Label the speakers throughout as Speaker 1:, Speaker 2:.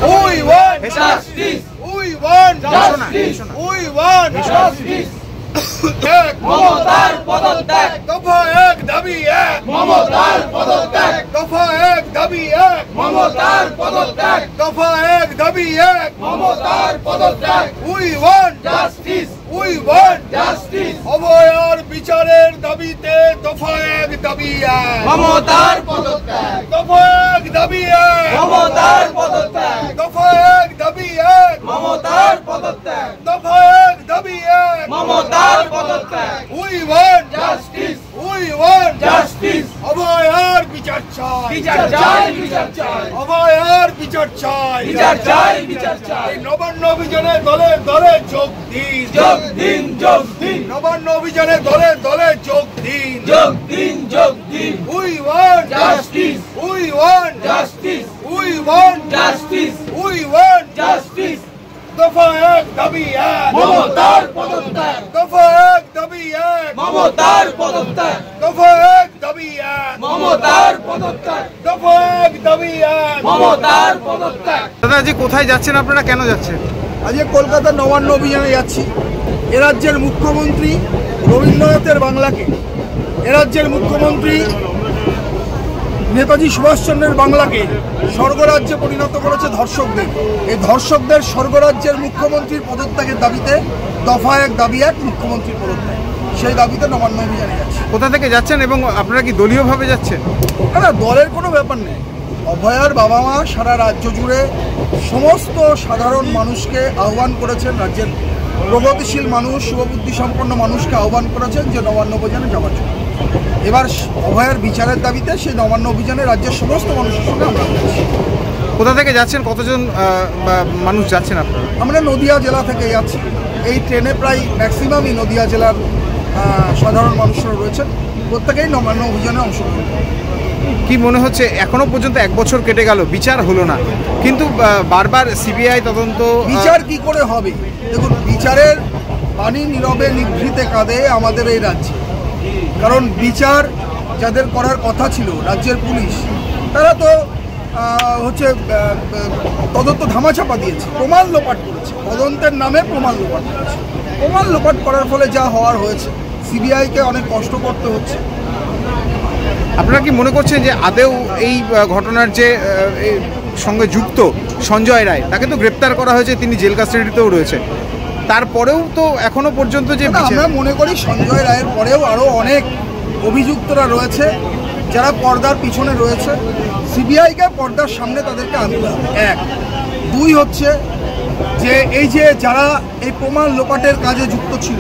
Speaker 1: We want justice. We want justice. We want justice. মমতার পদত্যাগ, দফা এক দাবি এক, মমতার পদত্যাগ, দফা এক দাবি এক, মমতার পদত্যাগ, দফা এক দাবি এক, মমতার পদত্যাগ। We want justice. We want justice. অভয়ার বিচারের দাবিতে দফা এক দাবি এক, মমতার পদত্যাগ, দফা এক দাবি এক, মমতার পদত্যাগ, দফা এক দাবি এক, মমতার পদত্যাগ, দফা এক দাবি এক, মমতার পদত্যাগ। We want justice. We want justice. অভয়ার বিচার চাই, বিচার চাই, বিচার চাই, অভয়ার বিচার চাই, বিচার চাই, বিচার চাই। নবান্ন অভিযানে দলে দলে যোগ দিন, যোগ দিন, যোগ দিন। নবান্ন অভিযানে দলে দলে যোগ দিন, যোগ দিন, যোগ দিন। We want justice. We want justice. We want justice. We want justice. দফা এক দাবি এক, মমতার পদত্যাগ, দফা এক দাবি এক, মমতার পদত্যাগ, দফা এক দাবি এক, মমতার পদত্যাগ, দফা এক দাবি এক, মমতার পদত্যাগ।
Speaker 2: দাদা আজ কোথায় যাচ্ছেন আপনারা, কেন যাচ্ছেন?
Speaker 1: আজকে কলকাতা নবান্ন অভিযানে যাচ্ছি। এ রাজ্যের মুখ্যমন্ত্রী রবীন্দ্রনাথের বাংলাকে, এ রাজ্যের মুখ্যমন্ত্রী নেতাজি সুভাষচন্দ্রের বাংলাকে স্বর্গরাজ্যে পরিণত করেছে ধর্ষকদের। এই ধর্ষকদের স্বর্গরাজ্যের মুখ্যমন্ত্রীর পদত্যাগের দাবিতে দফা এক দাবি এক, মুখ্যমন্ত্রীর পদত্যাগ, সেই দাবিতে নবান্ন অভিযানে যাচ্ছে।
Speaker 2: কোথা থেকে যাচ্ছেন এবং আপনারা কি দলীয়ভাবে যাচ্ছেন?
Speaker 1: না, দলের কোনো ব্যাপার নেই। অভয়ার বাবা মা সারা রাজ্য জুড়ে সমস্ত সাধারণ মানুষকে আহ্বান করেছেন, রাজ্যের প্রগতিশীল মানুষ, শুভবুদ্ধি সম্পন্ন মানুষকে আহ্বান করেছেন যে নবান্ন অভিযানে যাওয়ার জন্য। এবার অভয়ার বিচারের দাবিতে সেই নবান্ন অভিযানে রাজ্যের সমস্ত মানুষের সঙ্গে আমরা যাচ্ছি।
Speaker 2: কোথা থেকে যাচ্ছেন, কতজন মানুষ যাচ্ছেন আপনারা?
Speaker 1: আমরা নদিয়া জেলা থেকে যাচ্ছি। এই ট্রেনে প্রায় ম্যাক্সিমামই নদিয়া জেলার সাধারণ মানুষরা রয়েছেন, প্রত্যেকেই নবান্ন অভিযানে অংশগ্রহণ করে।
Speaker 2: কি মনে হচ্ছে, এখনো পর্যন্ত 1 বছর কেটে গেল, বিচার হলো না, কিন্তু বারবার সিবিআই তদন্ত,
Speaker 1: বিচার কি করে হবে? দেখুন, বিচারের পানি নীরবে নিভৃতে কাঁদে আমাদের এই রাজ্যে। কারণ বিচার যাদের করার কথা ছিল, রাজ্যের পুলিশ, তারা তো তদন্ত ধামাচাপা দিয়েছে, প্রমাণ লোপাট করেছে, তদন্তের নামে প্রমাণ লোপাট করেছে। প্রমাণ লোপাট করার ফলে যা হওয়ার হয়েছে, সিবিআইকে অনেক কষ্ট করতে হচ্ছে।
Speaker 2: আপনারা কি মনে করছেন যে আদেও এই ঘটনার যে সঙ্গে যুক্ত সঞ্জয় রায়, তাকে তো গ্রেপ্তার করা হয়েছে, তিনি জেল কাস্টাডিতেও রয়েছে, তারপরেও তো এখনো পর্যন্ত যে
Speaker 1: আমরা মনে করি সঞ্জয় রায়ের পরেও আরও অনেক অভিযুক্তরা রয়েছে যারা পর্দার পিছনে রয়েছে। সিবিআইকে পর্দার সামনে তাদেরকে আনতে হবে। 1, 2 হচ্ছে যে এই যে যারা এই প্রমাণ লোপাটের কাজে যুক্ত ছিল,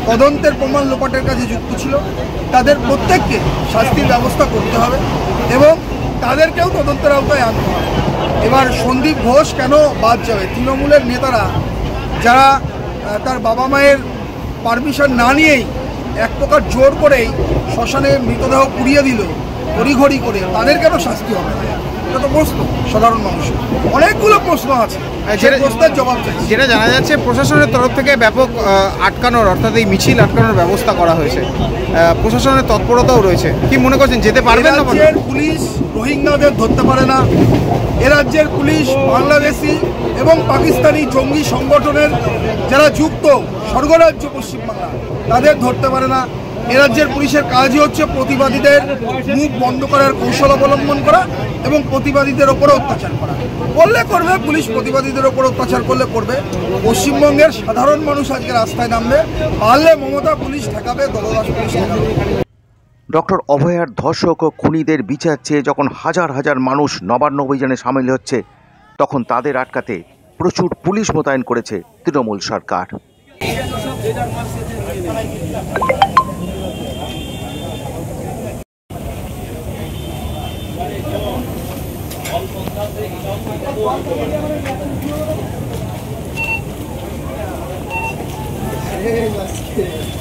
Speaker 1: তদন্তের প্রমাণ লোপাটের কাজে যুক্ত ছিল, তাদের প্রত্যেককে শাস্তির ব্যবস্থা করতে হবে এবং তাদেরকেও তদন্তের আওতায় আনতে হবে। এবার সন্দীপ ঘোষ কেন বাদ যাবে? তৃণমূলের নেতারা যারা তার বাবা মায়ের পারমিশন না নিয়েই এক প্রকার জোর করেই শ্মশানে মৃতদেহ পুড়িয়ে দিল তড়িঘড়ি করে, তাদের কেন শাস্তি হবে? এটা তো প্রশ্ন সাধারণ মানুষের, অনেকগুলো প্রশ্ন আছে, প্রশ্নের জবাব চাই।
Speaker 2: যেটা জানা যাচ্ছে প্রশাসনের তরফ থেকে ব্যাপক আটকানোর, অর্থাৎ এই মিছিল আটকানোর ব্যবস্থা করা হয়েছে, প্রশাসনের তৎপরতাও রয়েছে। কি মনে করছেন, যেতে পারবেন না?
Speaker 1: রাজ্যের পুলিশ রোহিঙ্গাদের ধরতে পারে না, এ রাজ্যের পুলিশ বাংলাদেশি এবং পাকিস্তানি জঙ্গি সংগঠনের যারা যুক্ত স্বর্গরাজ্য পশ্চিমবাংলা, তাদের ধরতে পারে না। এ রাজ্যের পুলিশের কাজই হচ্ছে প্রতিবাদীদের মুখ বন্ধ করার কৌশল অবলম্বন করা এবং প্রতিবাদীদের ওপরে অত্যাচার করা। করলে করবে, পুলিশ প্রতিবাদীদের ওপর অত্যাচার করলে করবে। পশ্চিমবঙ্গের সাধারণ মানুষ আজকে রাস্তায় নামবে, পারলে মমতা পুলিশ ঠেকাবে, দলদাস পুলিশ ঠেকাবে।
Speaker 3: ডক্টর অভয়ার ধর্ষক ও খুনিদের বিচার চেয়ে যখন হাজার হাজার মানুষ নবান্ন অভিযানে সামিল হচ্ছে, তখন তাদের আটকাতে প্রচুর পুলিশ মোতায়েন করেছে তৃণমূল সরকার।
Speaker 1: Hey,